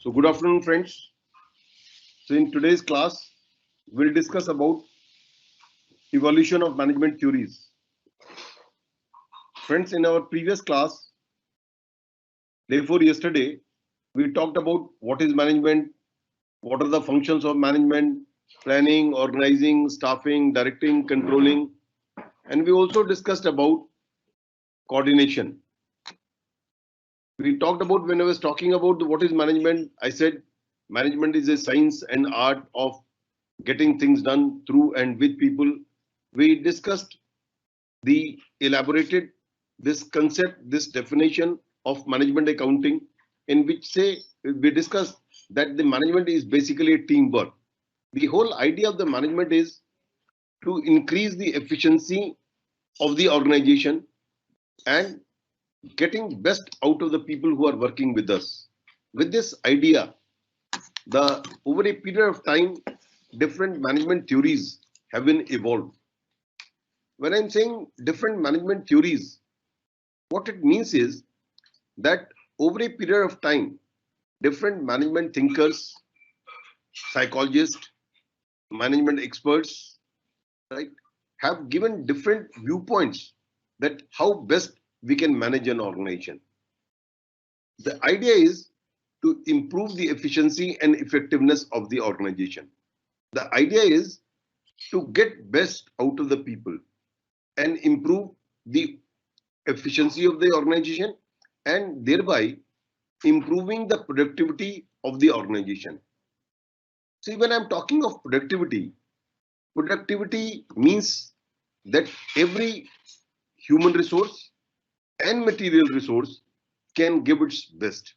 So good afternoon, friends. So in today's class, we'll discuss about evolution of management theories. Friends, in our previous class, therefore yesterday, we talked about what is management, what are the functions of management, planning, organizing, staffing, directing, controlling, and we also discussed about coordination. We talked about when I was talking about what is management, I said management is a science and art of getting things done through and with people. We discussed the elaborated this concept, this definition of management accounting, in which say we discuss that the management is basically a teamwork. The whole idea of the management is to increase the efficiency of the organization and getting best out of the people who are working with us. With this idea, the over a period of time, different management theories have been evolved. When I'm saying different management theories, what it means is that over a period of time, different management thinkers, psychologists, management experts, right, have given different viewpoints that how best we can manage an organization. The idea is to improve the efficiency and effectiveness of the organization. The idea is to get best out of the people and improve the efficiency of the organization and thereby improving the productivity of the organization. See, when I'm talking of productivity, productivity means that every human resource and material resource can give its best.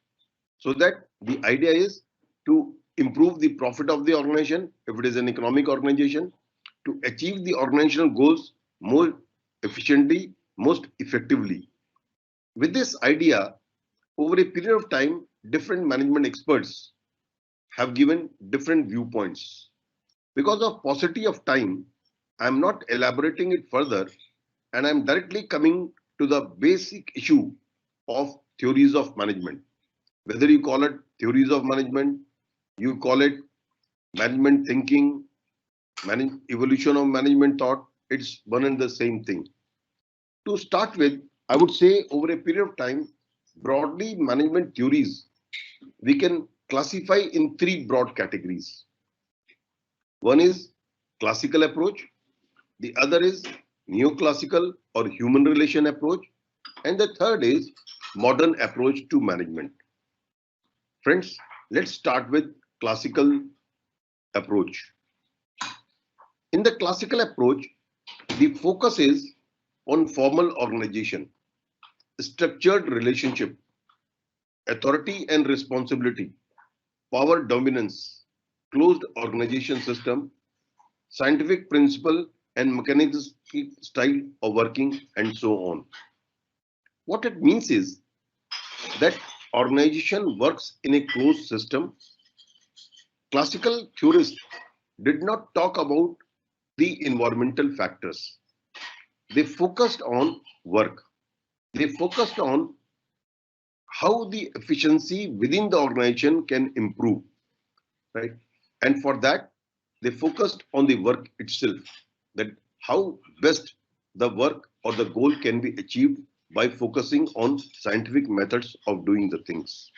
So that the idea is to improve the profit of the organization, if it is an economic organization, to achieve the organizational goals more efficiently, most effectively. With this idea, over a period of time, different management experts have given different viewpoints. Because of paucity of time, I'm not elaborating it further and I'm directly coming to the basic issue of theories of management. Whether you call it theories of management, you call it management thinking, evolution of management thought, it's one and the same thing. To start with, I would say over a period of time, broadly management theories we can classify in three broad categories. One is classical approach, the other is neoclassical or human relation approach, and the third is modern approach to management. Friends, let's start with classical approach. In the classical approach, the focus is on formal organization, structured relationship, authority and responsibility, power dominance, closed organization system, scientific principle and mechanistic style of working, and so on. What it means is that organization works in a closed system. Classical theorists did not talk about the environmental factors. They focused on work. They focused on how the efficiency within the organization can improve, right? And for that, they focused on the work itself, that how best the work or the goal can be achieved by focusing on scientific methods of doing the things.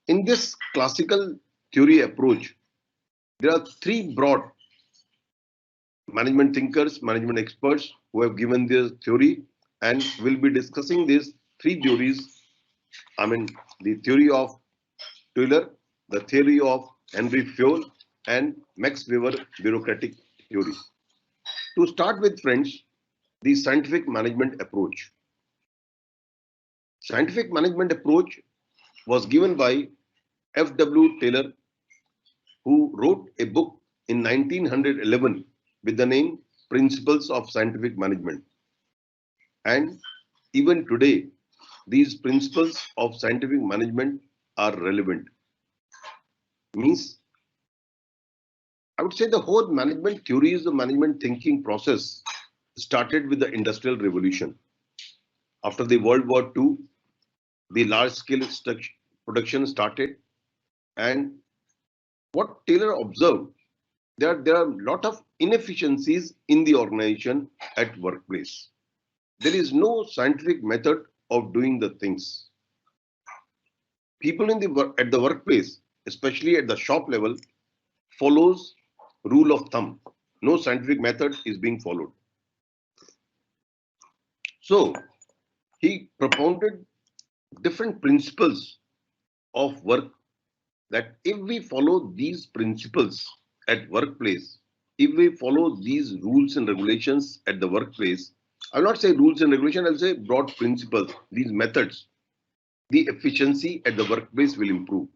In this classical theory approach, there are three broad management thinkers, management experts who have given this theory, and we'll be discussing these three theories. I mean, the theory of Taylor, the theory of Henry Fayol, and Max Weber bureaucratic theory. To start with, friends, the scientific management approach. Scientific management approach was given by F.W. Taylor, who wrote a book in 1911 with the name Principles of Scientific Management. And even today, these principles of scientific management are relevant. Means, I would say the whole management theories, the management thinking process started with the Industrial Revolution. After the World War II, the large-scale production started. And what Taylor observed, there are a lot of inefficiencies in the organization at workplace. There is no scientific method of doing the things. People in at the workplace, especially at the shop level, follows rule of thumb. No scientific method is being followed. So he propounded different principles of work, that if we follow these principles at workplace, if we follow these rules and regulations at the workplace, I will not say rules and regulation, I'll say broad principles, these methods, the efficiency at the workplace will improve.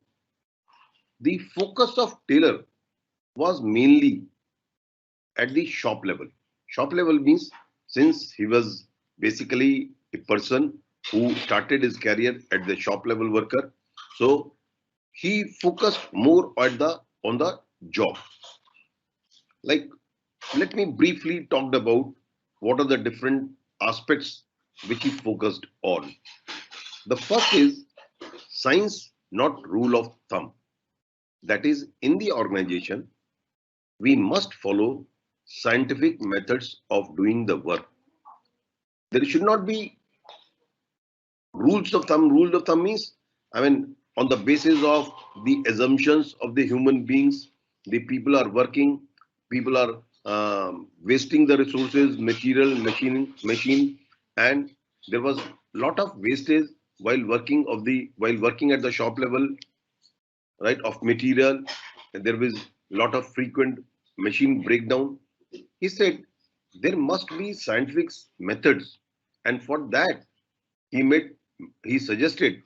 The focus of Taylor was mainly at the shop level. Shop level means, since he was basically a person who started his career at the shop level worker, so he focused more at on the job. Like, let me briefly talk about what are the different aspects which he focused on. The first is science, not rule of thumb. That is, in the organization, we must follow scientific methods of doing the work. There should not be rules of thumb. Rules of thumb means, I mean, on the basis of the assumptions of the human beings, the people are working, people are wasting the resources, material, machine, and there was a lot of wastage while working at the shop level, right, of material. And there was a lot of frequent machine breakdown. He said there must be scientific methods, and for that he made he suggested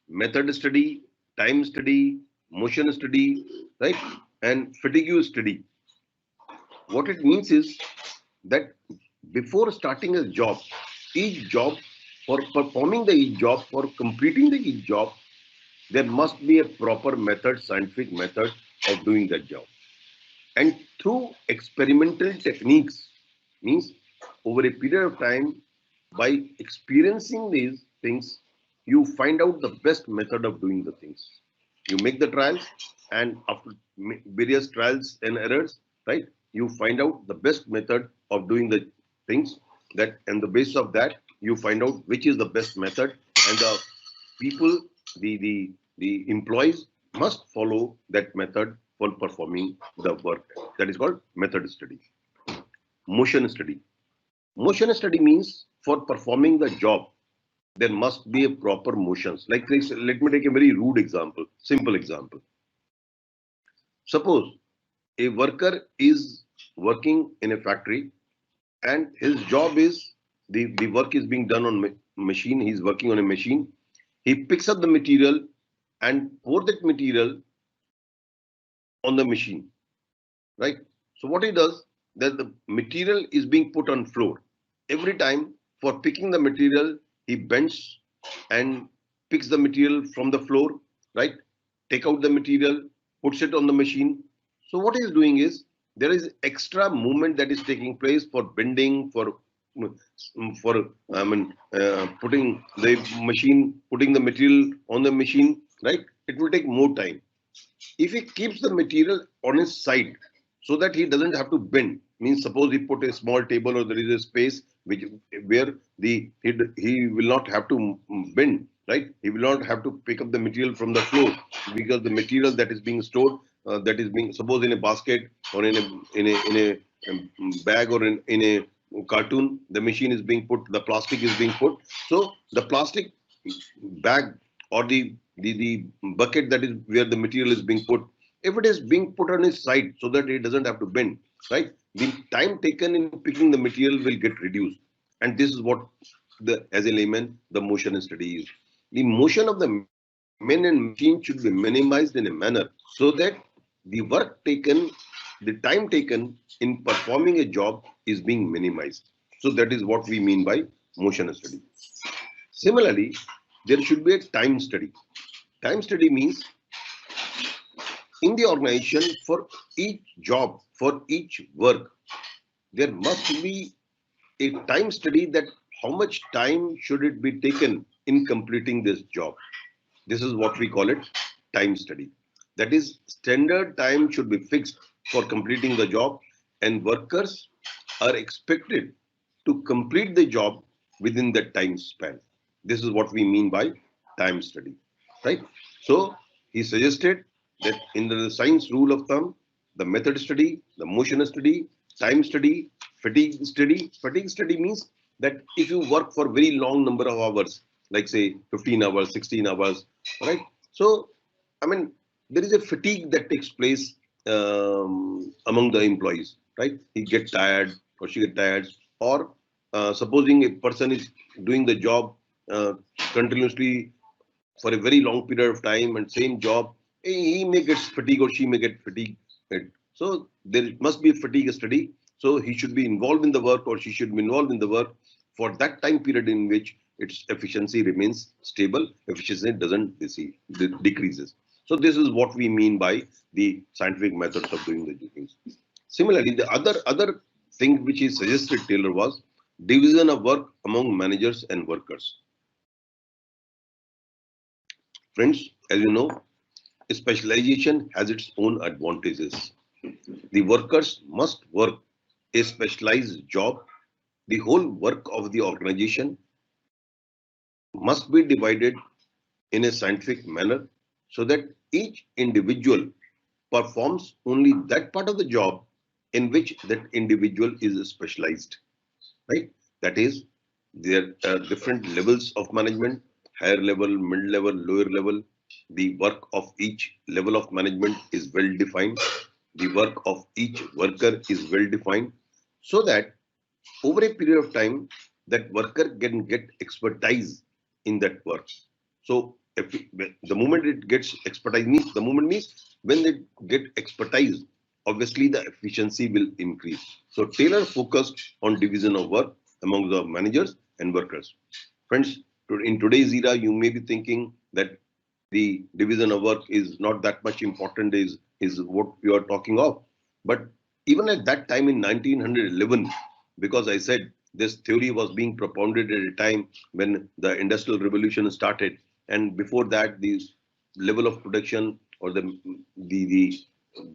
method study, time study, motion study, right, and fatigue study. What it means is that before starting a job, each job, for performing the each job, for completing the each job, there must be a proper method, scientific method of doing that job. And through experimental techniques, means over a period of time, by experiencing these things, you find out the best method of doing the things. You make the trials, and after various trials and errors, right, you find out the best method of doing the things. That, and the basis of that, you find out which is the best method, and the people, the employees must follow that method for performing the work. That is called method study. Motion study. Motion study means for performing the job, there must be a proper motions. Like this, let me take a very rude example, simple example. Suppose a worker is working in a factory and his job is the work is being done on machine. He's working on a machine. He picks up the material and pour that material on the machine, right? So what he does, that the material is being put on floor. Every time for picking the material, he bends and picks the material from the floor, right? Take out the material, puts it on the machine. So what he is doing is, there is extra movement that is taking place for bending, for putting the material on the machine, right? It will take more time. If he keeps the material on his side so that he doesn't have to bend, means suppose he put a small table or there is a space where he will not have to bend, right? He will not have to pick up the material from the floor, because the material that is being stored, that is being, suppose in a basket or in a bag or in a cartoon, the machine is being put, the plastic is being put. So the plastic bag or the bucket, that is where the material is being put, if it is being put on its side so that it doesn't have to bend, right, the time taken in picking the material will get reduced. And this is what, as a layman, the motion study is. The motion of the men and machine should be minimized in a manner so that the work taken, the time taken in performing a job is being minimized. So that is what we mean by motion study. Similarly, there should be a time study. Time study means, in the organization, for each job, for each work, there must be a time study, that how much time should it be taken in completing this job. This is what we call it, time study. That is, standard time should be fixed for completing the job, and workers are expected to complete the job within that time span. This is what we mean by time study, right? So he suggested that in the science rule of thumb, the method study, the motion study, time study, fatigue study. Fatigue study means that if you work for very long number of hours, like say 15 hours, 16 hours, right? So, I mean, there is a fatigue that takes place among the employees, right? He gets tired or she gets tired, or supposing a person is doing the job uh, continuously for a very long period of time and same job, he may get fatigue or she may get fatigue. Right? So there must be a fatigue study. So he should be involved in the work or she should be involved in the work for that time period in which its efficiency remains stable, efficiency doesn't decreases. So this is what we mean by the scientific methods of doing the things. Similarly, the other thing which he suggested Taylor was division of work among managers and workers. Friends, as you know, specialization has its own advantages. The workers must work a specialized job. The whole work of the organization must be divided in a scientific manner so that each individual performs only that part of the job in which that individual is specialized, right? That is, there are different levels of management, higher level, mid level, lower level. The work of each level of management is well defined. The work of each worker is well defined so that over a period of time, that worker can get expertise in that work. So if the moment it gets expertise means the moment means when they get expertise, obviously the efficiency will increase. So Taylor focused on division of work among the managers and workers. Friends, in today's era, you may be thinking that the division of work is not that much important, is what you are talking of. But even at that time in 1911, because I said this theory was being propounded at a time when the industrial revolution started, and before that, the level of production or the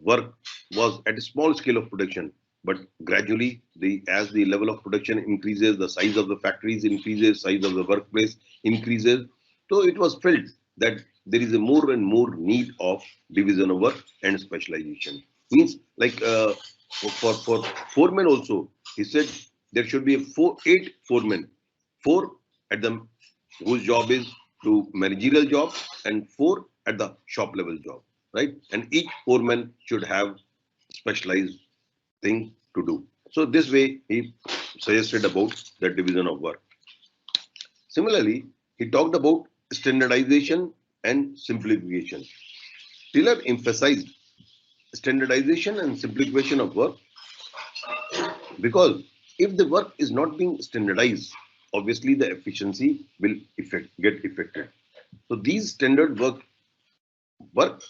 work was at a small scale of production. But gradually, as the level of production increases, the size of the factories increases, size of the workplace increases. So it was felt that there is a more and more need of division of work and specialization. Means like for foremen also, he said there should be eight foremen, four at the whose job is to managerial job and four at the shop level job, right? And each foreman should have specialized thing to do. So this way he suggested about the division of work. Similarly, he talked about standardization and simplification. Taylor emphasized standardization and simplification of work because if the work is not being standardized, obviously the efficiency will get affected. So these standard work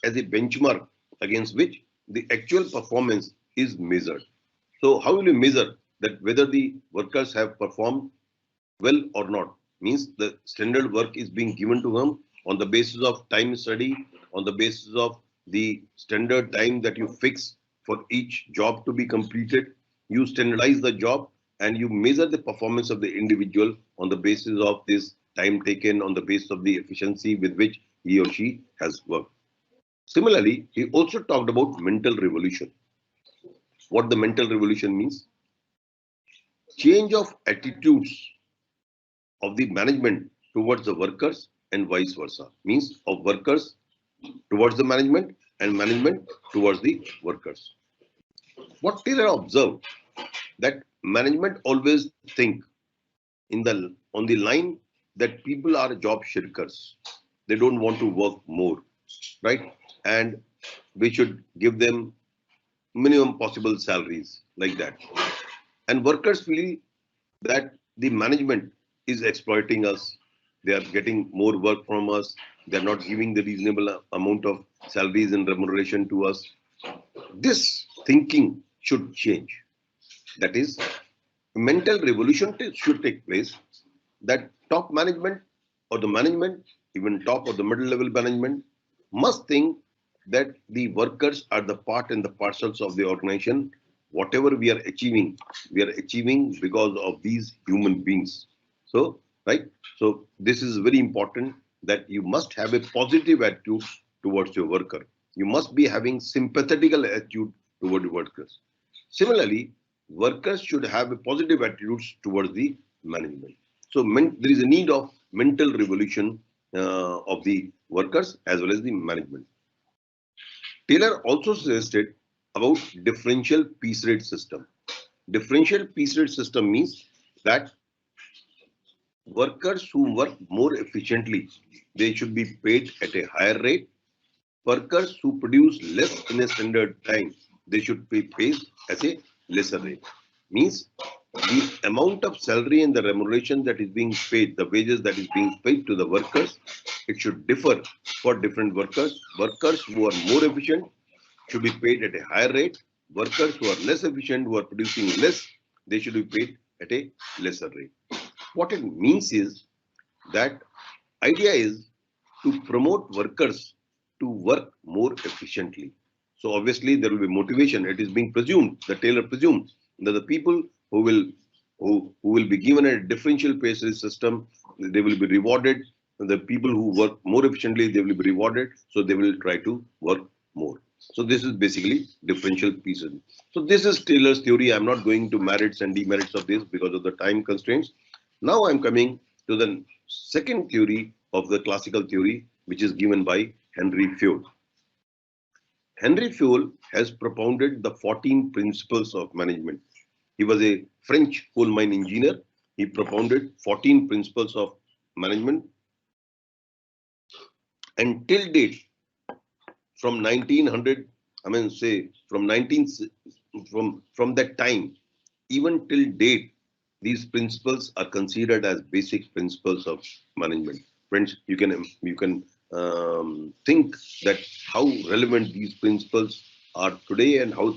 as a benchmark against which the actual performance is measured. So how will you measure that whether the workers have performed well or not? Means the standard work is being given to them on the basis of time study, on the basis of the standard time that you fix for each job to be completed. You standardize the job and you measure the performance of the individual on the basis of this time taken, on the basis of the efficiency with which he or she has worked. Similarly, he also talked about mental revolution. What the mental revolution means? Change of attitudes of the management towards the workers and vice versa. Means of workers towards the management and management towards the workers. What Taylor observed that management always think in the on the line that people are job shirkers. They don't want to work more, right? And we should give them minimum possible salaries like that. And workers feel that the management is exploiting us. They are getting more work from us. They are not giving the reasonable amount of salaries and remuneration to us. This thinking should change. That is, mental revolution should take place that top management or the management, even top or the middle level management, must think that the workers are the part and the parcels of the organization. Whatever we are achieving because of these human beings. So, right? So this is very important that you must have a positive attitude towards your worker. You must be having sympathetical attitude toward the workers. Similarly, workers should have a positive attitudes towards the management. So there is a need of mental revolution of the workers as well as the management. Taylor also suggested about differential piece rate system. Differential piece rate system means that workers who work more efficiently, they should be paid at a higher rate. Workers who produce less in a standard time, they should be paid as a lesser rate. Means the amount of salary and the remuneration that is being paid, the wages that is being paid to the workers, it should differ for different workers. Workers who are more efficient should be paid at a higher rate. Workers who are less efficient, who are producing less, they should be paid at a lesser rate. What it means is that idea is to promote workers to work more efficiently. So obviously there will be motivation. It is being presumed, the Taylor presumes that the people who will be given a differential pay system, they will be rewarded. The people who work more efficiently, they will be rewarded. So they will try to work more. So this is basically differential pieces. So this is Taylor's theory. I'm not going to merits and demerits of this because of the time constraints. Now I'm coming to the second theory of the classical theory, which is given by Henry Fayol. Henry Fayol has propounded the 14 principles of management. He was a French coal mine engineer. He propounded 14 principles of management. And till date, from 1900, I mean, say from from that time, even till date, these principles are considered as basic principles of management. Friends, you can think that how relevant these principles are today and how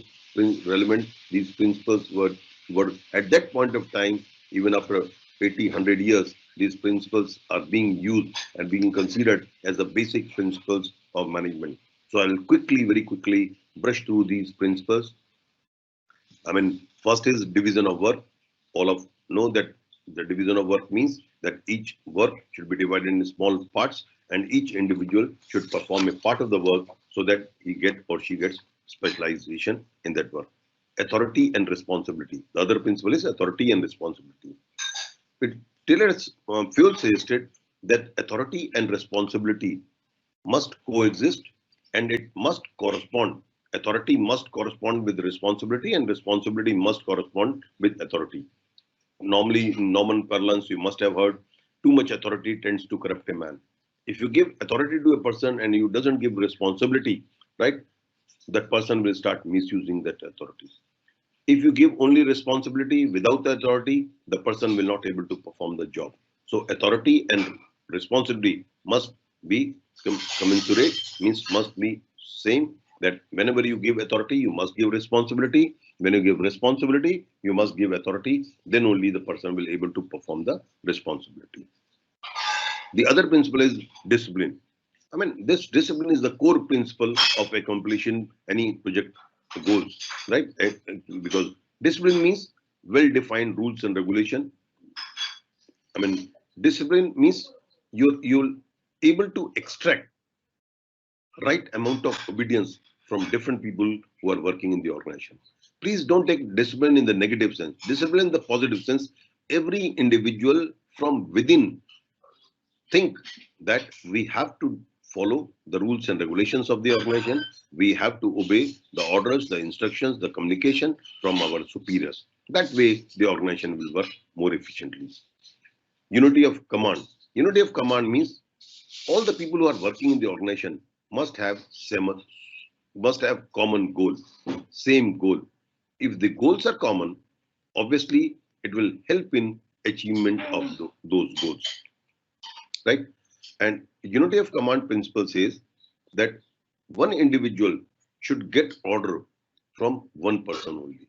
relevant these principles were at that point of time. Even after 80, 100 years, these principles are being used and being considered as the basic principles of management. So I'll very quickly brush through these principles. I mean, first is division of work. All of know that the division of work means that each work should be divided in small parts and each individual should perform a part of the work so that he get or she gets specialization in that work. Authority and responsibility. The other principle is authority and responsibility. It, Taylor's Fayol suggested that authority and responsibility must coexist and it must correspond. Authority must correspond with responsibility and responsibility must correspond with authority. Normally, in Norman parlance, you must have heard too much authority tends to corrupt a man. If you give authority to a person and you doesn't give responsibility, right, that person will start misusing that authority. If you give only responsibility without the authority, the person will not able to perform the job. So authority and responsibility must be commensurate, means must be same, that whenever you give authority, you must give responsibility. When you give responsibility, you must give authority. Then only the person will able to perform the responsibility. The other principle is discipline. I mean, this discipline is the core principle of accomplishing any project goals, right? Because discipline means well-defined rules and regulation. I mean, discipline means you're able to extract right amount of obedience from different people who are working in the organization. Please don't take discipline in the negative sense. Discipline in the positive sense. Every individual from within think that we have to follow the rules and regulations of the organization. We have to obey the orders, the instructions, the communication from our superiors. That way, the organization will work more efficiently. Unity of command. Unity of command means all the people who are working in the organization must have common goal, same goal. If the goals are common, obviously it will help in achievement of those goals, right? And unity of command principle says that one individual should get order from one person only,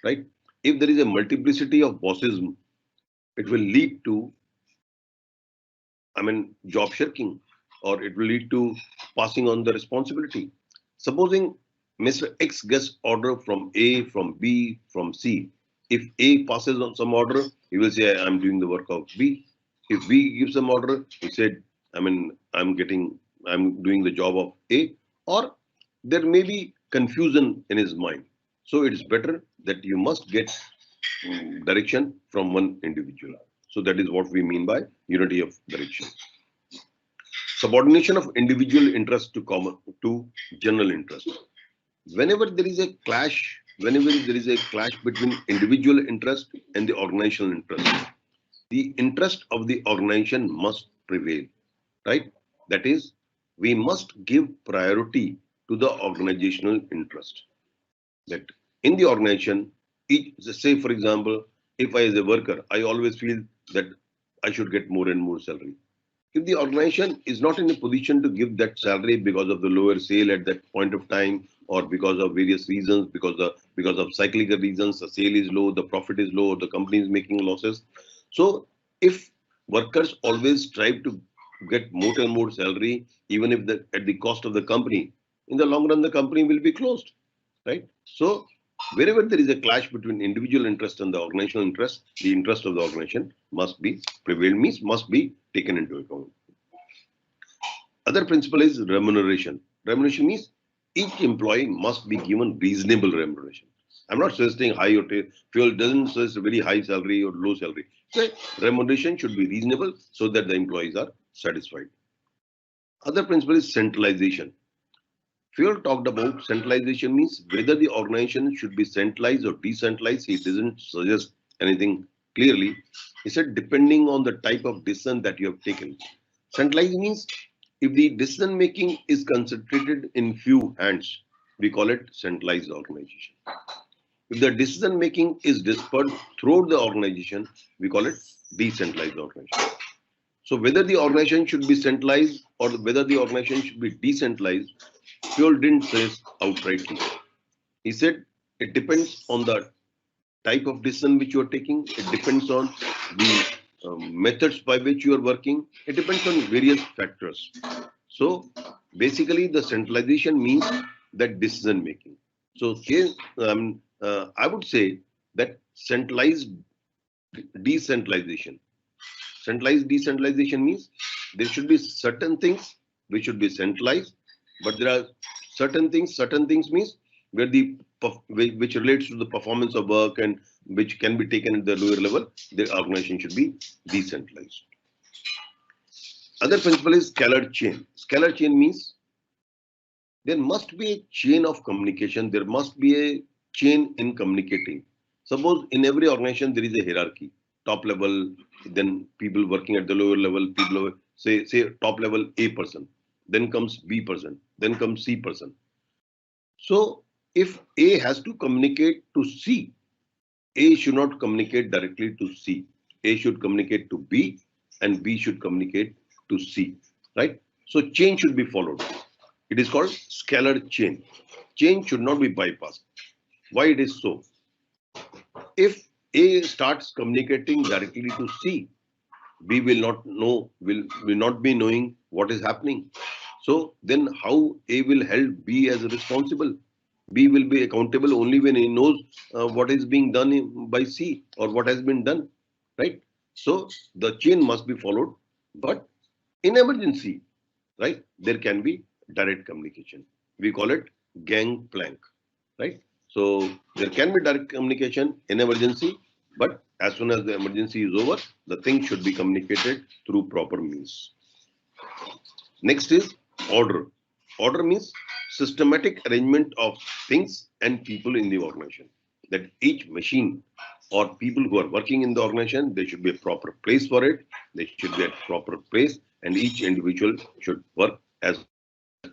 right? If there is a multiplicity of bosses, it will lead to, I mean, job shirking, or it will lead to passing on the responsibility. Supposing Mr. X gets order from A, from B, from C. If A passes on some order, he will say, I'm doing the work of B. If B gives some order, he said, I'm doing the job of A. Or there may be confusion in his mind. So it is better that you must get direction from one individual. So that is what we mean by unity of direction. Subordination of individual interest to general interest. Whenever there is a clash, between individual interest and the organizational interest, the interest of the organization must prevail, right? That is, we must give priority to the organizational interest. That in the organization, say for example, if I as a worker, I always feel that I should get more and more salary. If the organization is not in a position to give that salary because of the lower sale at that point of time, or because of various reasons, because of cyclical reasons, the sale is low, the profit is low, the company is making losses. So if workers always strive to get more and more salary, even if at the cost of the company, in the long run the company will be closed, right? So wherever there is a clash between individual interest and the organizational interest, the interest of the organization must be prevailed, means must be taken into account. Other principle is remuneration. Remuneration means each employee must be given reasonable remuneration. I'm not suggesting high or fuel doesn't suggest a very high salary or low salary. So remuneration should be reasonable so that the employees are satisfied. Other principle is centralization. Fuel talked about centralization means whether the organization should be centralized or decentralized. He doesn't suggest anything clearly. He said depending on the type of decision that you have taken. Centralized means if the decision making is concentrated in few hands, we call it centralized organization. If the decision making is dispersed throughout the organization, we call it decentralized organization. So whether the organization should be centralized or whether the organization should be decentralized, Fuel didn't say outrightly. He said it depends on the type of decision which you are taking. It depends on the methods by which you are working. It depends on various factors. So basically, the centralization means that decision making. So here, I would say that centralized decentralization. Centralized decentralization means there should be certain things which should be centralized, but there are certain things means where which relates to the performance of work and which can be taken at the lower level, the organization should be decentralized. Other principle is scalar chain. Scalar chain means there must be a chain of communication. There must be a chain in communicating. Suppose in every organization there is a hierarchy. Top level, then people working at the lower level, people say top level A person, then comes B person, then comes C person. So if A has to communicate to C, A should not communicate directly to C. A should communicate to B and B should communicate to C, right? So chain should be followed. It is called scalar chain. Chain should not be bypassed. Why it is so? If A starts communicating directly to C, B will not know, will not be knowing what is happening. So then how A will held B as responsible? B will be accountable only when he knows what is being done by C or what has been done, right? So the chain must be followed, but in emergency, right, there can be direct communication. We call it gangplank, right? So there can be direct communication in emergency, but as soon as the emergency is over, the thing should be communicated through proper means. Next is order. Order means systematic arrangement of things and people in the organization. That each machine or people who are working in the organization, there should be a proper place for it. They should be at proper place, and each individual should work as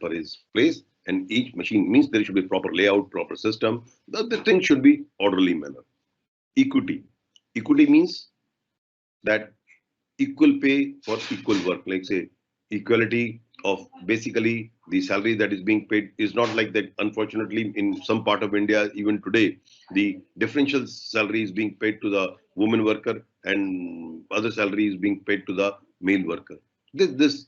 per his place. And each machine means there should be proper layout, proper system. The thing should be orderly manner. Equity. Equity means that equal pay for equal work. Like say equality of basically the salary that is being paid is not like that. Unfortunately, in some part of India, even today, the differential salary is being paid to the woman worker and other salary is being paid to the male worker. This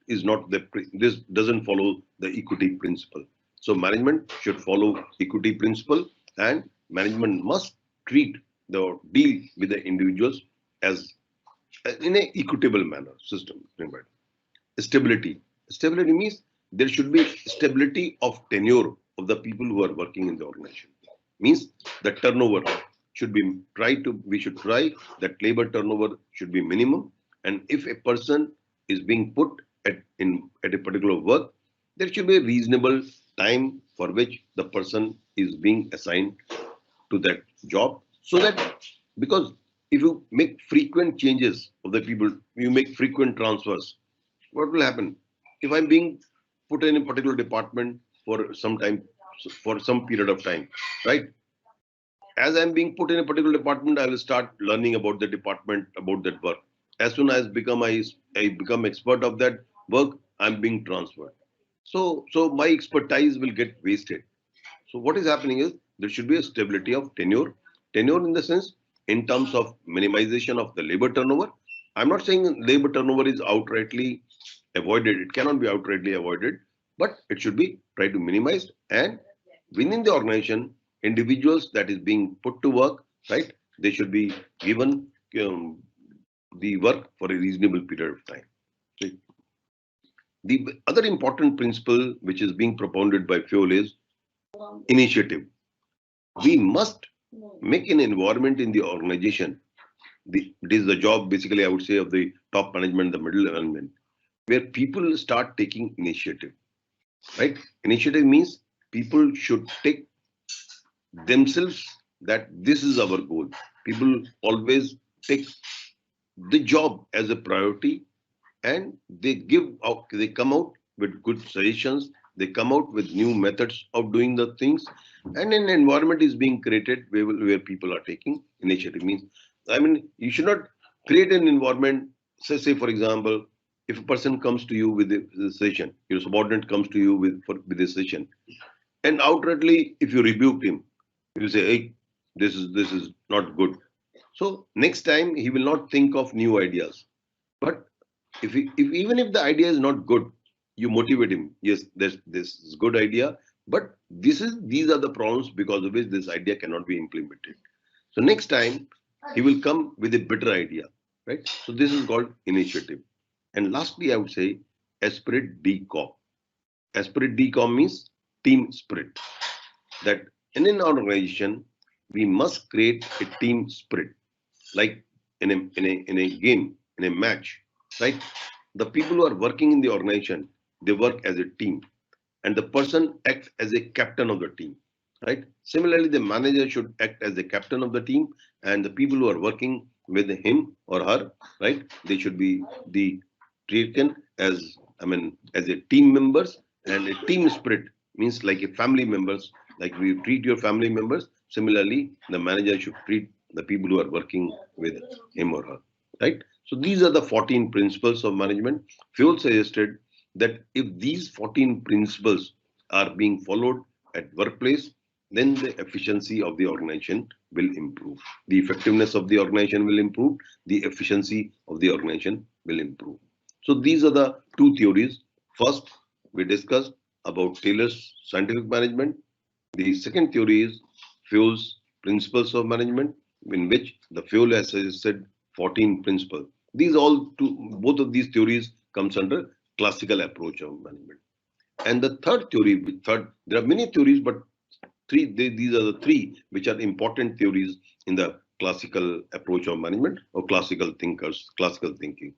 is not this doesn't follow the equity principle. So management should follow equity principle, and management must treat the deal with the individuals as in a equitable manner system. Remember, stability. Stability means there should be stability of tenure of the people who are working in the organization. Means the turnover should be we should try that labor turnover should be minimum. And if a person is being put at a particular work, there should be a reasonable time for which the person is being assigned to that job, so that, because if you make frequent changes of the people, you make frequent transfers, what will happen? If I'm being put in a particular department for some time, for some period of time, right? As I'm being put in a particular department, I will start learning about the department, about that work. As soon as I become expert of that work, I'm being transferred. So my expertise will get wasted. So what is happening is there should be a stability of tenure. Tenure in the sense, in terms of minimization of the labor turnover. I'm not saying labor turnover is outrightly avoided. It cannot be outrightly avoided, but it should be tried to minimize. And within the organization, individuals that is being put to work, right? They should be given the work for a reasonable period of time. So the other important principle which is being propounded by FUEL is initiative. We must make an environment in the organization. It is the job, basically, I would say, of the top management, the middle management, where people start taking initiative, right? Initiative means people should take themselves that this is our goal. People always take the job as a priority, and they come out with good suggestions. They come out with new methods of doing the things, and an environment is being created where people are taking initiative. Means, I mean, you should not create an environment. Say for example, if a person comes to you with a session, your subordinate comes to you with a session, and outrightly, if you rebuke him, you say, "Hey, this is not good." So next time he will not think of new ideas. But if even if the idea is not good, you motivate him. Yes, this is good idea, but these are the problems because of which this idea cannot be implemented. So next time he will come with a better idea, right? So this is called initiative. And lastly, I would say esprit de corps. Esprit de corps means team spirit. That in an organization we must create a team spirit, like in a game, in a match, right? The people who are working in the organization, they work as a team, and the person acts as a captain of the team, right? Similarly, the manager should act as the captain of the team, and the people who are working with him or her, right? They should be the taken as, I mean, as a team members, and a team spirit means like a family members, like we treat your family members. Similarly, the manager should treat the people who are working with him or her, right? So these are the 14 principles of management. Fuel suggested that if these 14 principles are being followed at workplace, then the efficiency of the organization will improve. The effectiveness of the organization will improve. The efficiency of the organization will improve. So these are the two theories. First, we discussed about Taylor's scientific management. The second theory is Fuel's principles of management, in which the Fuel has suggested 14 principles. Both of these theories comes under classical approach of management. And the third theory, there are many theories, but these are the three which are important theories in the classical approach of management or classical thinking.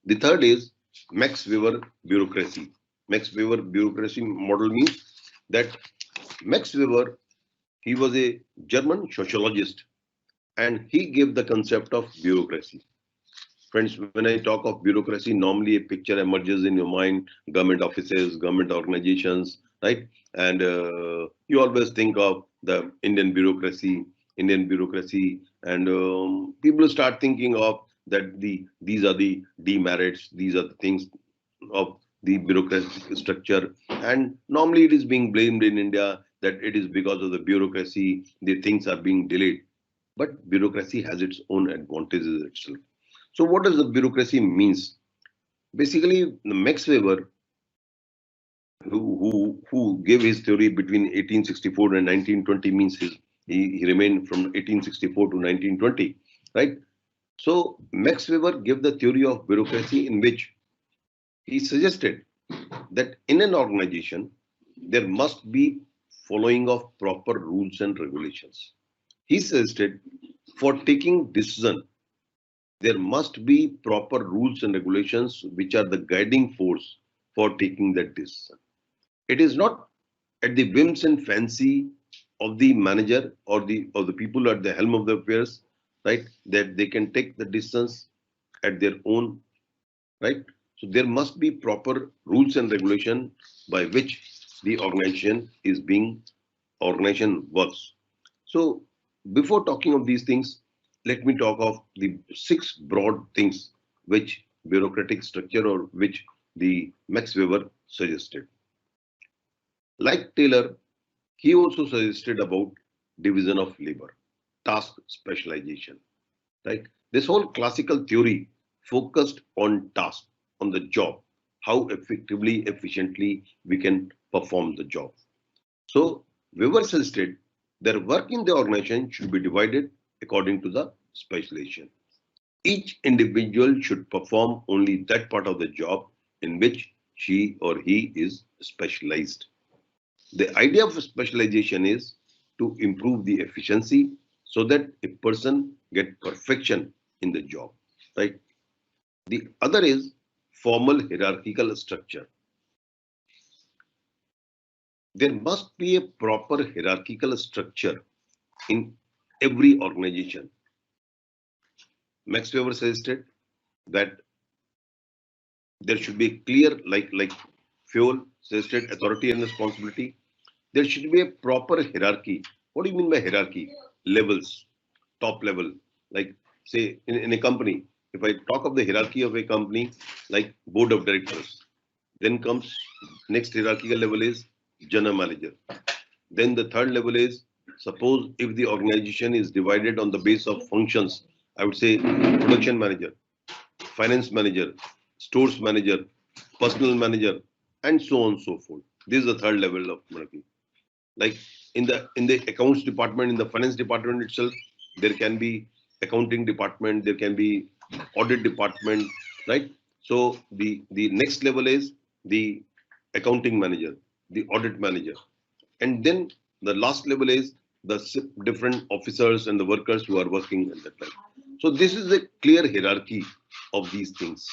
The third is Max Weber bureaucracy. Max Weber bureaucracy model means that Max Weber, he was a German sociologist, and he gave the concept of bureaucracy. Friends, when I talk of bureaucracy, normally a picture emerges in your mind: government offices, government organizations, right? And you always think of the Indian bureaucracy, and people start thinking of that these are the demerits, these are the things of the bureaucratic structure. And normally it is being blamed in India that it is because of the bureaucracy, the things are being delayed. But bureaucracy has its own advantages itself. So what does the bureaucracy means? Basically, Max Weber, who gave his theory between 1864 and 1920, means he remained from 1864 to 1920, right? So Max Weber gave the theory of bureaucracy, in which he suggested that in an organization there must be following of proper rules and regulations. He suggested for taking decision there must be proper rules and regulations which are the guiding force for taking that decision. It is not at the whims and fancy of the manager or the people at the helm of the affairs, right? That they can take the decisions at their own, right? So there must be proper rules and regulation by which the organization works. So before talking of these things, let me talk of the six broad things which bureaucratic structure or which the Max Weber suggested. Like Taylor, he also suggested about division of labor, task specialization, right? This whole classical theory focused on task, on the job, how effectively, efficiently we can perform the job. So Weber suggested their work in the organization should be divided according to the specialization. Each individual should perform only that part of the job in which she or he is specialized. The idea of specialization is to improve the efficiency so that a person get perfection in the job, right? The other is formal hierarchical structure. There must be a proper hierarchical structure in every organization. Max Weber suggested that there should be a clear, like fuel suggested, authority and responsibility. There should be a proper hierarchy. What do you mean by hierarchy? Levels, top level. Like say in a company, if I talk of the hierarchy of a company, like board of directors, then comes next hierarchical level is general manager. Then the third level is, suppose if the organization is divided on the base of functions, I would say production manager, finance manager, stores manager, personal manager, and so on and so forth. This is the third level of hierarchy. Like in the accounts department, in the finance department itself, there can be accounting department, there can be audit department, right? So the next level is the accounting manager, the audit manager, and then the last level is the different officers and the workers who are working at that time. So this is a clear hierarchy of these things,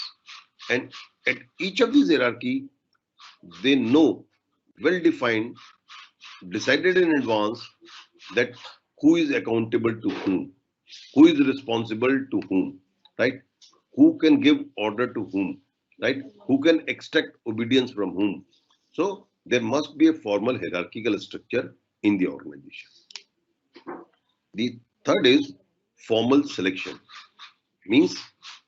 and at each of these hierarchy they know, well defined, decided in advance, that who is accountable to whom, who is responsible to whom, right? Who can give order to whom, right? Who can extract obedience from whom. So there must be a formal hierarchical structure in the organization. The third is formal selection, means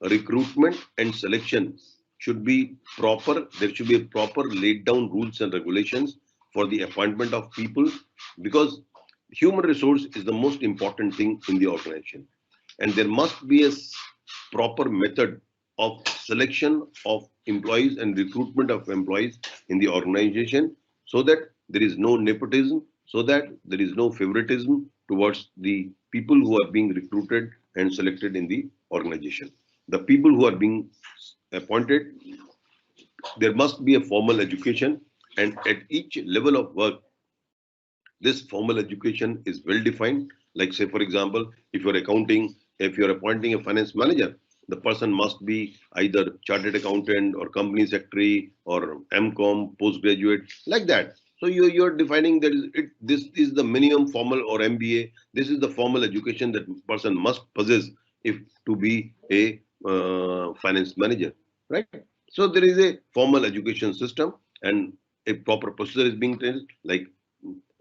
recruitment and selection should be proper. There should be a proper laid down rules and regulations for the appointment of people, because human resource is the most important thing in the organization, and there must be a proper method of selection of employees and recruitment of employees in the organization, so that there is no nepotism, so that there is no favoritism towards the people who are being recruited and selected in the organization. The people who are being appointed, there must be a formal education, and at each level of work, this formal education is well defined. Like say, for example, if you're accounting, if you're appointing a finance manager, the person must be either chartered accountant or company secretary or MCom, postgraduate, like that. So you're defining that this is the minimum formal, or MBA. This is the formal education that person must possess if to be a finance manager, right? So there is a formal education system, and a proper procedure is being trained, like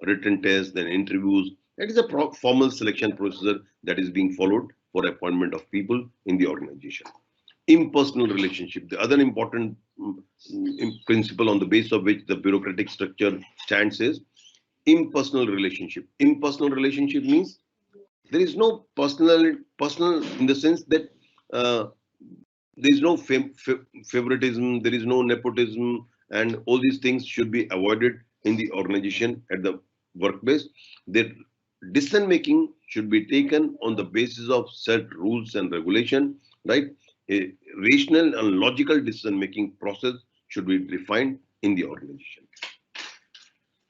written tests, then interviews. It is a formal selection procedure that is being followed for appointment of people in the organization. Impersonal relationship, the other important principle on the base of which the bureaucratic structure stands, is impersonal relationship. Impersonal relationship means there is no personal in the sense that uh, there is no favoritism, there is no nepotism, and all these things should be avoided in the organization at the workplace. The decision making should be taken on the basis of set rules and regulation, right? A rational and logical decision making process should be defined in the organization.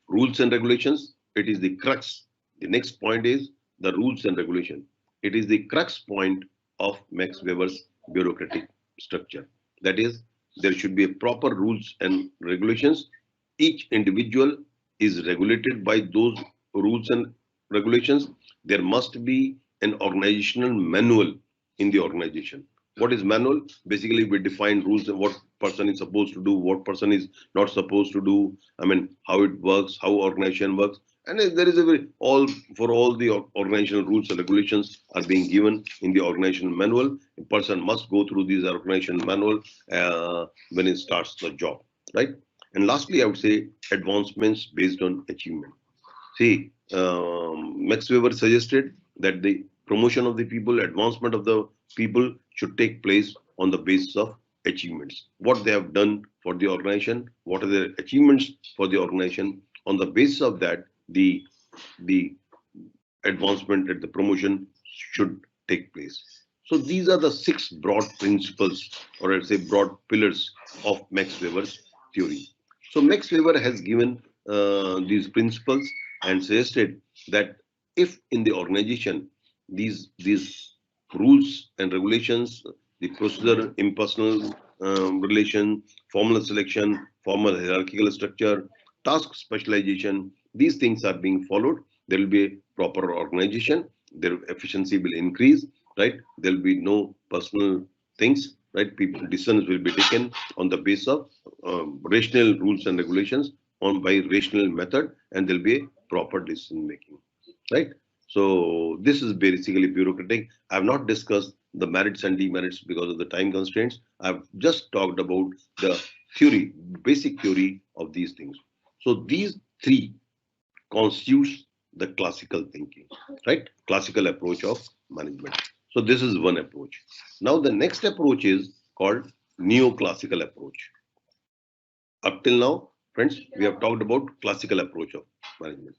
Rules and regulations, it is the crux. The next point is the rules and regulation. It is the crux point of Max Weber's bureaucratic structure. That is, there should be a proper rules and regulations. Each individual is regulated by those rules and regulations. There must be an organizational manual in the organization. What is manual? Basically, we define rules and what person is supposed to do, what person is not supposed to do. I mean, how it works, how organization works, and there is a very all for all the organizational rules and regulations are being given in the organizational manual. A person must go through these organizational manual when he starts the job, right? And lastly, I would say advancements based on achievement. See, Max Weber suggested that the promotion of the people, advancement of the people should take place on the basis of achievements. What they have done for the organization, what are their achievements for the organization. On the basis of that, the advancement and the promotion should take place. So these are the 6 broad principles, or I'd say broad pillars of Max Weber's theory. So Max Weber has given these principles and suggested that if in the organization these rules and regulations, the procedure, impersonal relation, formal selection, formal hierarchical structure, task specialization, these things are being followed, there will be a proper organization, their efficiency will increase, right? There will be no personal things, right? People decisions will be taken on the basis of rational rules and regulations on by rational method, and there will be a proper decision making, right? So this is basically bureaucratic. I have not discussed the merits and demerits because of the time constraints. I've just talked about the theory, basic theory of these things. So these 3 constitutes the classical thinking, right? Classical approach of management. So this is one approach. Now the next approach is called neoclassical approach. Up till now, friends, we have talked about classical approach of management.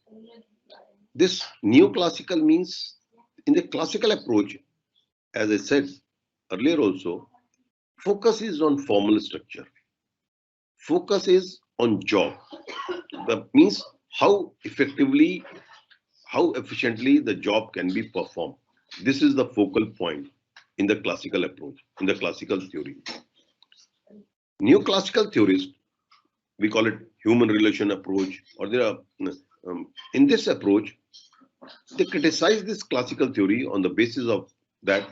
This neoclassical means in the classical approach, as I said earlier also, focus is on formal structure. Focus is on job. That means how effectively, how efficiently the job can be performed. This is the focal point in the classical approach, in the classical theory. Neoclassical theorists, we call it human relation approach, or there are, in this approach, they criticize this classical theory on the basis of that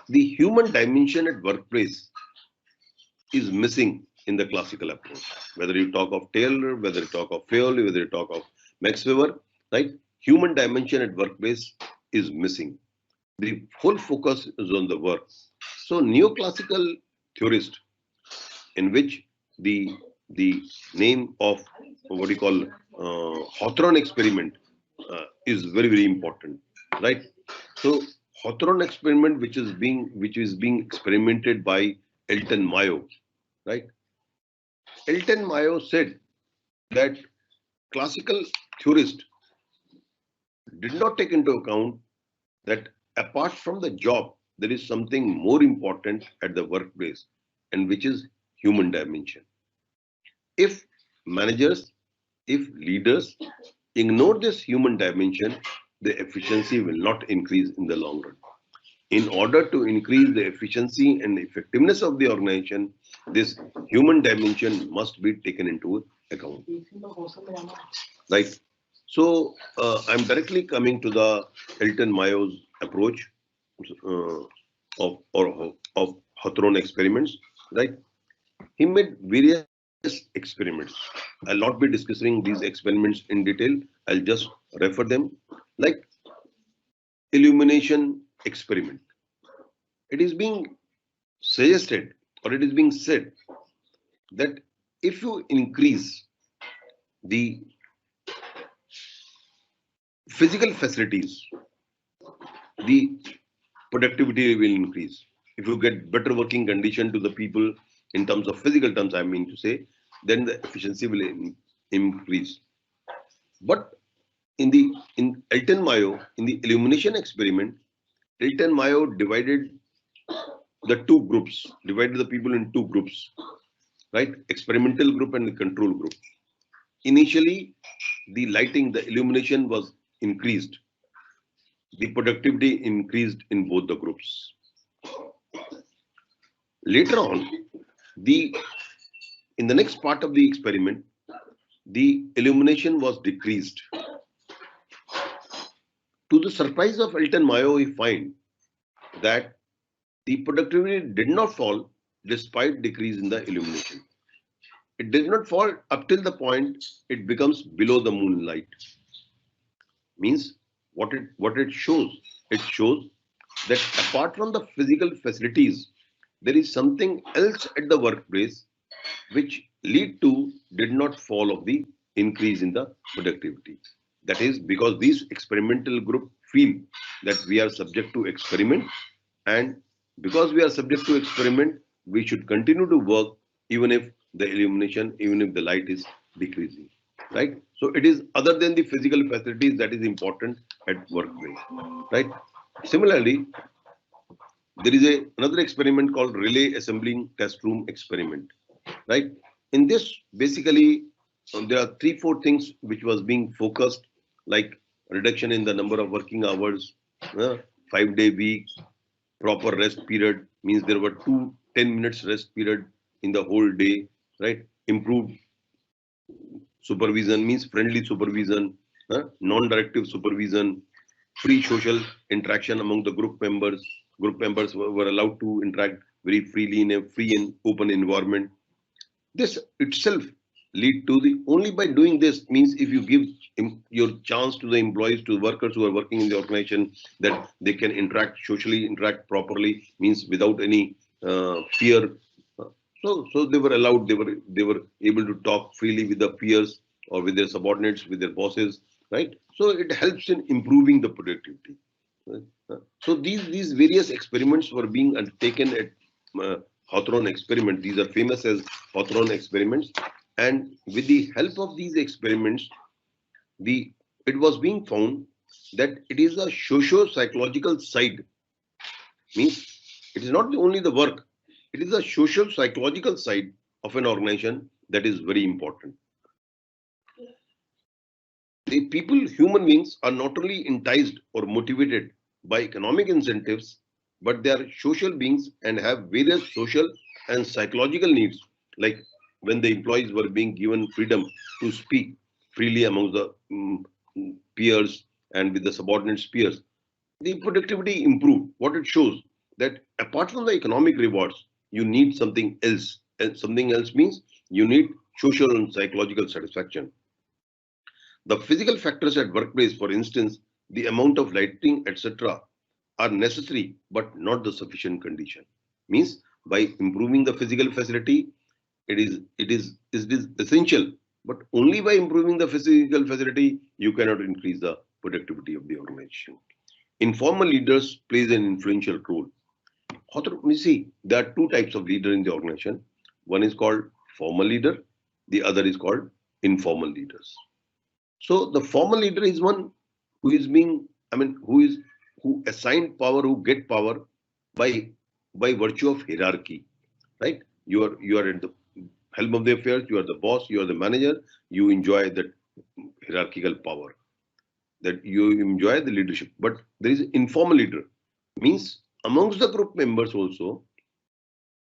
the human dimension at workplace is missing in the classical approach. Whether you talk of Taylor, whether you talk of Fayol, whether you talk of Max Weber, right? Human dimension at workplace is missing. The whole focus is on the work. So neoclassical theorist, in which the name of what you call Hawthorne experiment is very important, right? So Hawthorne experiment, which is being experimented by Elton Mayo, right? Elton Mayo said that classical theorists did not take into account that apart from the job, there is something more important at the workplace, and which is human dimension. If managers, if leaders ignore this human dimension, the efficiency will not increase in the long run. In order to increase the efficiency and effectiveness of the organization, this human dimension must be taken into account. Right. So I'm directly coming to the Elton Mayo's approach of Hawthorne experiments. Right. He made various experiments. I'll not be discussing these experiments in detail. I'll just refer them, like illumination experiment. It is being suggested, or it is being said, that if you increase the physical facilities, the productivity will increase. if you get better working condition to the people in terms of physical terms, I mean to say, then the efficiency will increase. But in Elton Mayo, in the illumination experiment, Elton Mayo divided divided the people in two groups, right? Experimental group and the control group. Initially, the lighting, the illumination was increased. The productivity increased in both the groups. Later on, in the next part of the experiment, the illumination was decreased. To the surprise of Elton Mayo, he find that the productivity did not fall despite decrease in the illumination. It did not fall up till the point it becomes below the moonlight. Means what it shows? It shows that apart from the physical facilities, there is something else at the workplace which did not fall of the increase in the productivity. That is because these experimental group feel that we are subject to experiment, and because we are subject to experiment, we should continue to work even if the illumination, even if the light is decreasing, right? So it is other than the physical facilities that is important at workplace, right? Similarly, there is another experiment called relay assembling test room experiment, right? In this, basically, there are 3-4 things which was being focused, like reduction in the number of working hours, 5-day week, proper rest period, means there were 10 minutes rest period in the whole day, right? Improved supervision, means friendly supervision, non-directive supervision, free social interaction among the group members. Group members were allowed to interact very freely in a free and open environment. This itself lead to the only by doing this, means if you give your chance to the employees, to the workers who are working in the organization, that they can socially interact properly, means without any fear. So they were allowed, they were able to talk freely with the peers or with their subordinates, with their bosses, right? So it helps in improving the productivity. Right? So these various experiments were being undertaken at Hawthorne experiment. These are famous as Hawthorne experiments, and with the help of these experiments, it was being found that it is a socio-psychological side. Means it is not only the work, it is the social psychological side of an organization that is very important. The people, human beings, are not only enticed or motivated by economic incentives, but they are social beings and have various social and psychological needs. Like when the employees were being given freedom to speak freely among the peers and with the subordinates peers, the productivity improved. What it shows that apart from the economic rewards, you need something else. And something else means you need social and psychological satisfaction. The physical factors at workplace, for instance, the amount of lighting, etc., are necessary but not the sufficient condition. Means by improving the physical facility, it is essential, but only by improving the physical facility you cannot increase the productivity of the organization. Informal leaders plays an influential role. You see, there are two types of leader in the organization. One is called formal leader, the other is called informal leaders. So the formal leader is one who is being, who assigned power, who get power by virtue of hierarchy, right? You are at the helm of the affairs, you are the boss, you are the manager, you enjoy that hierarchical power, that you enjoy the leadership. But there is informal leader, means amongst the group members also,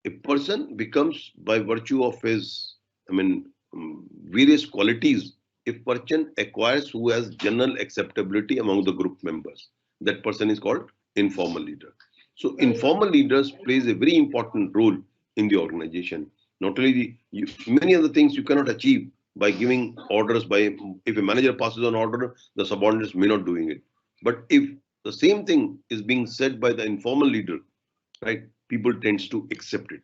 a person becomes by virtue of his, various qualities. If person acquires who has general acceptability among the group members, that person is called informal leader. So informal leaders plays a very important role in the organization. Not only many other things you cannot achieve by giving orders. If a manager passes an order, the subordinates may not doing it. But if the same thing is being said by the informal leader, right, people tends to accept it.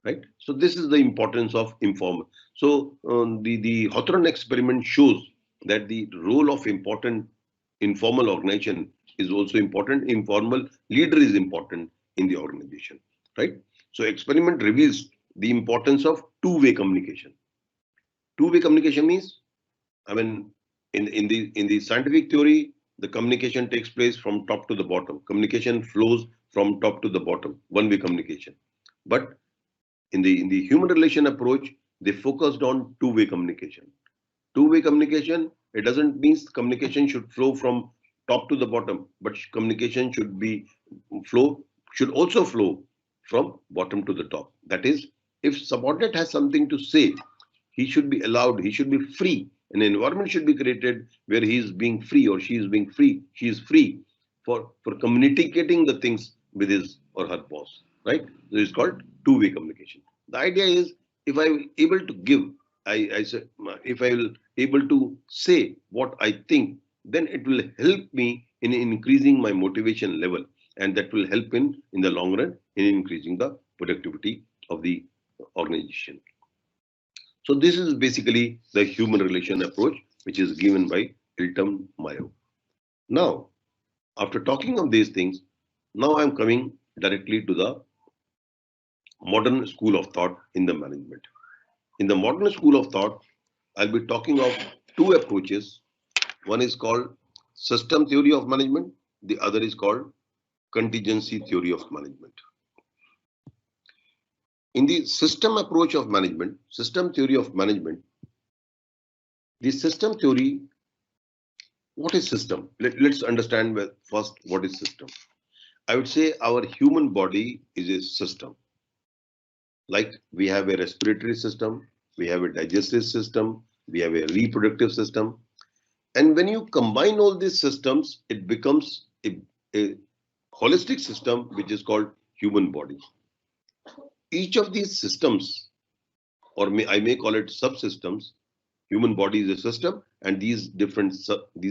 Right. So this is the importance of informal. So the Hawthorne experiment shows that the role of important informal organization is also important. Informal leader is important in the organization. right? So experiment reveals the importance of two-way communication. Two-way communication means, I mean, in the scientific theory, the communication takes place from top to the bottom. Communication flows from top to the bottom, one-way communication. But in the human relation approach, they focused on two-way communication. Two-way communication, it doesn't mean communication should flow from top to the bottom, but communication should also flow from bottom to the top. That is, if subordinate has something to say, he should be allowed, he should be free. An environment should be created where he is being free or she is being free, she is free for communicating the things with his or her boss, right? So it's called two-way communication. The idea is, if I will able to give, I say, if I will able to say what I think, then it will help me in increasing my motivation level, and that will help in the long run in increasing the productivity of the organization. So this is basically the human relation approach, which is given by Hilton Mayo. Now, after talking of these things, now I'm coming directly to the modern school of thought in the management. In the modern school of thought, I'll be talking of two approaches. One is called system theory of management. The other is called contingency theory of management. In the system approach of management, system theory of management, the system theory, what is system? Let's understand first what is system. I would say our human body is a system. Like we have a respiratory system, we have a digestive system, we have a reproductive system. And when you combine all these systems, it becomes a holistic system, which is called human body. Each of these systems, or I may call it subsystems, human body is a system, and these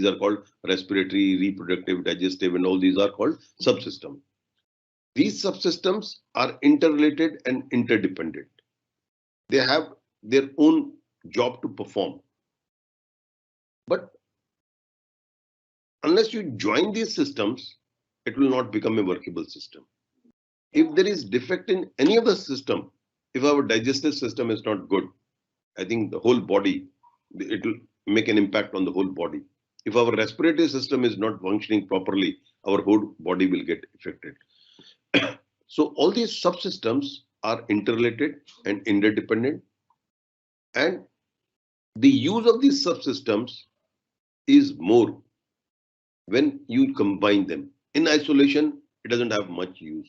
are called respiratory, reproductive, digestive, and all these are called subsystems. These subsystems are interrelated and interdependent. They have their own job to perform. But unless you join these systems, it will not become a workable system. If there is defect in any of the system, if our digestive system is not good, I think the whole body, it will make an impact on the whole body. If our respiratory system is not functioning properly, our whole body will get affected. So all these subsystems are interrelated and interdependent, and the use of these subsystems is more when you combine them. In isolation, it doesn't have much use.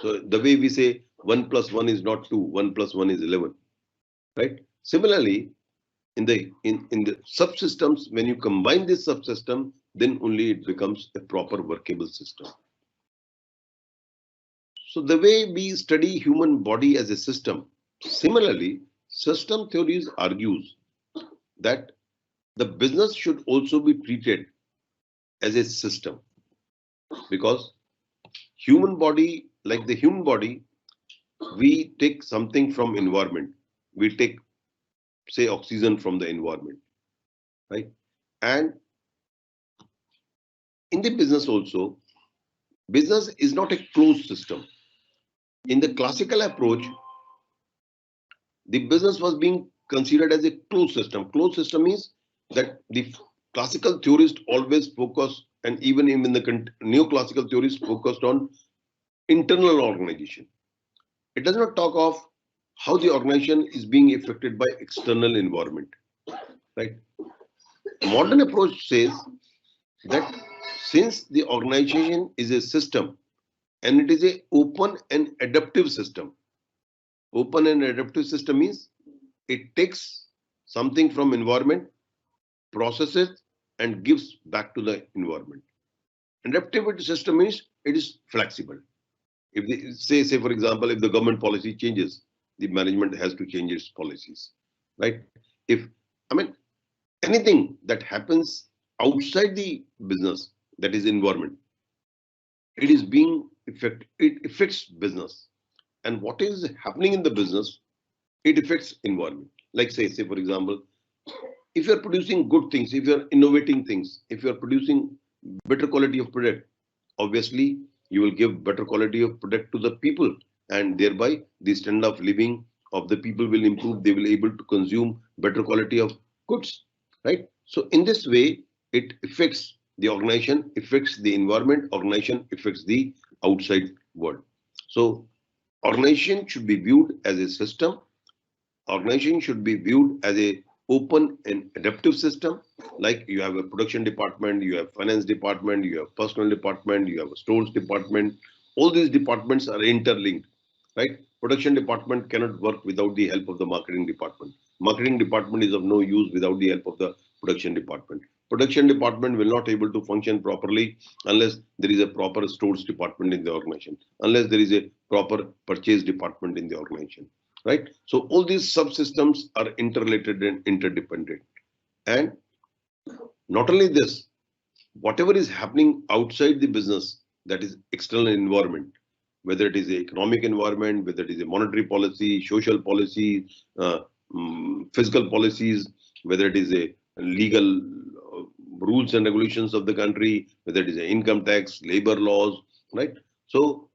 So the way we say 1 plus 1 is not 2, 1 plus 1 is 11, right? Similarly, in the subsystems, when you combine this subsystem, then only it becomes a proper workable system. So the way we study human body as a system, similarly, system theories argues that the business should also be treated as a system, because human body, like the human body, we take something from environment. We take, say, oxygen from the environment, right? And in the business also, business is not a closed system. In the classical approach, the business was being considered as a closed system. Closed system means that the classical theorists always focus, and even in the neoclassical theories focused on internal organization. It does not talk of how the organization is being affected by external environment, right? Modern approach says that since the organization is a system and it is a open and adaptive system, open and adaptive system means it takes something from environment, processes, and gives back to the environment. Adaptive system means it is flexible. If they say for example, if the government policy changes, the management has to change its policies, right? If, I mean, anything that happens outside the business, that is environment, it is being it affects business. And what is happening in the business, it affects environment. Like say for example, if you're producing good things, if you're innovating things, if you're producing better quality of product, obviously you will give better quality of product to the people, and thereby the standard of living of the people will improve. They will able to consume better quality of goods, right? So in this way, it affects the organization, affects the environment, organization affects the outside world. So organization should be viewed as a system. Organization should be viewed as a open and adaptive system. Like you have a production department, you have finance department, you have personal department, you have a stores department. All these departments are interlinked, right? Production department cannot work without the help of the marketing department. Marketing department is of no use without the help of the production department. Production department will not able to function properly unless there is a proper stores department in the organization, unless there is a proper purchase department in the organization, right? So all these subsystems are interrelated and interdependent. And not only this, whatever is happening outside the business, that is external environment, whether it is the economic environment, whether it is a monetary policy, social policy, fiscal policies, whether it is a legal rules and regulations of the country, whether it is a income tax, labor laws, right? So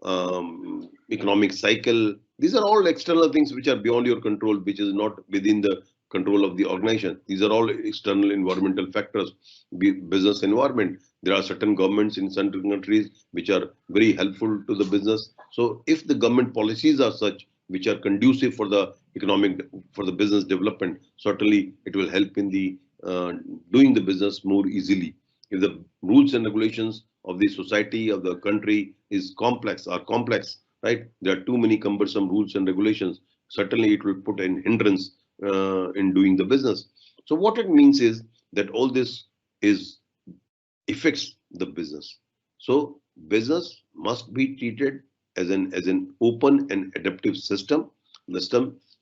economic cycle, these are all external things which are beyond your control, which is not within the control of the organization. These are all external environmental factors. Business environment, there are certain governments in certain countries which are very helpful to the business. So if the government policies are such which are conducive for the economic, for the business development, certainly it will help in the doing the business more easily. If the rules and regulations of the society, of the country is complex, right? There are too many cumbersome rules and regulations. Certainly it will put an hindrance in doing the business. So what it means is that all this is affects the business. So business must be treated as an open and adaptive system.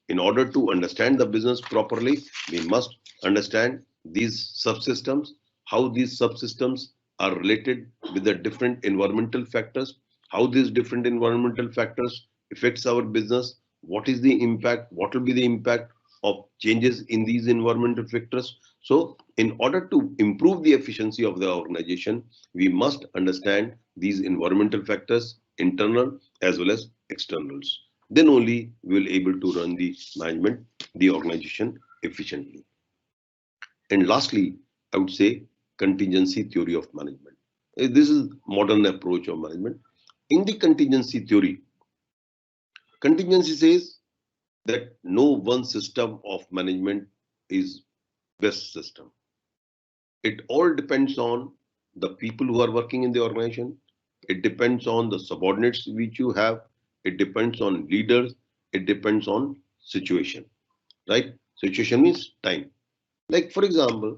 In order to understand the business properly, we must understand these subsystems, how these subsystems are related with the different environmental factors, how these different environmental factors affects our business, what is the impact, what will be the impact of changes in these environmental factors. So in order to improve the efficiency of the organization, we must understand these environmental factors, internal as well as externals. Then only we will able to run the management, the organization efficiently. And lastly, I would say contingency theory of management. This is modern approach of management. In the contingency theory, contingency says that no one system of management is best system. It all depends on the people who are working in the organization. It depends on the subordinates which you have. It depends on leaders. It depends on situation, right? Situation means time. Like for example,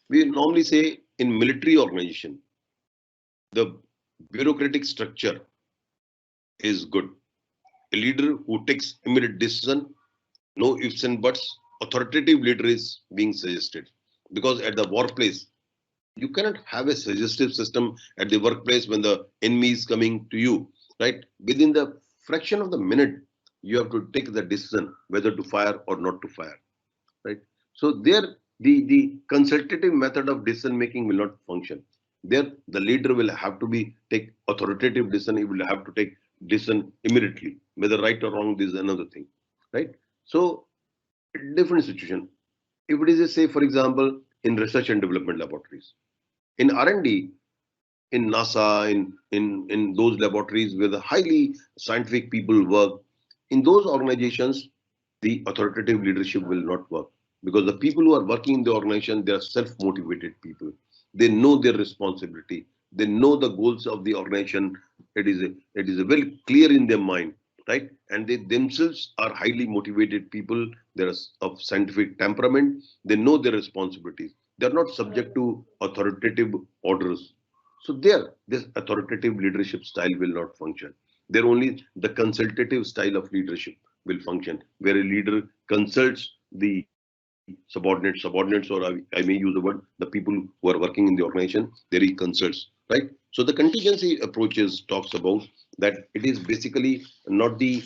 we normally say in military organization, the bureaucratic structure is good. A leader who takes immediate decision, no ifs and buts, authoritative leader is being suggested. Because at the workplace, you cannot have a suggestive system at the workplace when the enemy is coming to you, right? Within the fraction of the minute, you have to take the decision whether to fire or not to fire, right? So there, the consultative method of decision making will not function. There, the leader will have to be take authoritative decision. He will have to take decision immediately, whether right or wrong. This is another thing, right? So different situation. If it is a, say, for example, in research and development laboratories, in R&D, in NASA, in those laboratories where the highly scientific people work, in those organizations, the authoritative leadership will not work because the people who are working in the organization, they are self-motivated people. They know their responsibility. They know the goals of the organization. It is a very clear in their mind, right? And they themselves are highly motivated people. They are of scientific temperament. They know their responsibilities. They are not subject to authoritative orders. So there, this authoritative leadership style will not function. There only the consultative style of leadership will function, where a leader consults the subordinates, or I may use the word, the people who are working in the organization, there he consults, right? So the contingency approaches talks about that it is basically not the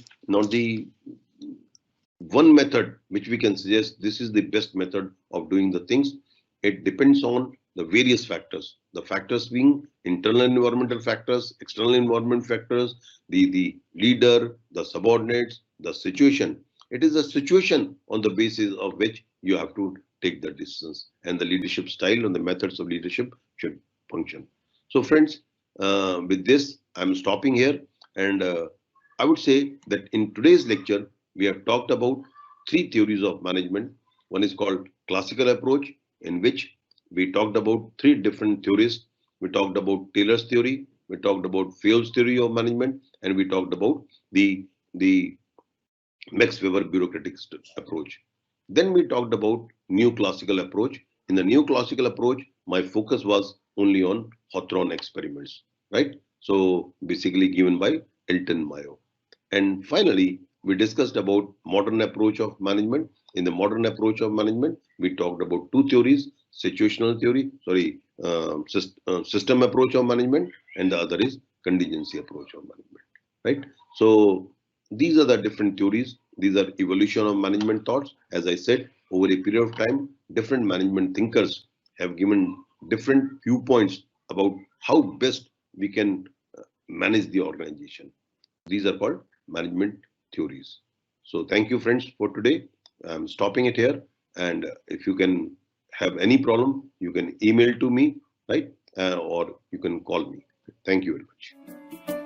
one method which we can suggest this is the best method of doing the things. It depends on the various factors. The factors being internal environmental factors, external environment factors, the leader, the subordinates, the situation. It is a situation on the basis of which you have to take the decisions, and the leadership style and the methods of leadership should function. So friends, with this, I'm stopping here, and I would say that in today's lecture, we have talked about three theories of management. One is called classical approach, in which we talked about three different theories. We talked about Taylor's theory, we talked about Fayol's theory of management, and we talked about the Max Weber bureaucratic approach. Then we talked about new classical approach. In the new classical approach, my focus was only on Hawthorne experiments, right? So basically given by Elton Mayo. And finally, we discussed about modern approach of management. In the modern approach of management, we talked about two theories: situational theory, system approach of management, and the other is contingency approach of management, right? So these are the different theories. These are evolution of management thoughts. As I said, over a period of time, different management thinkers have given different viewpoints about how best we can manage the organization. These are called management theories. So thank you, friends, for today. I'm stopping it here. And if you can have any problem, you can email to me, right? Or you can call me. Thank you very much.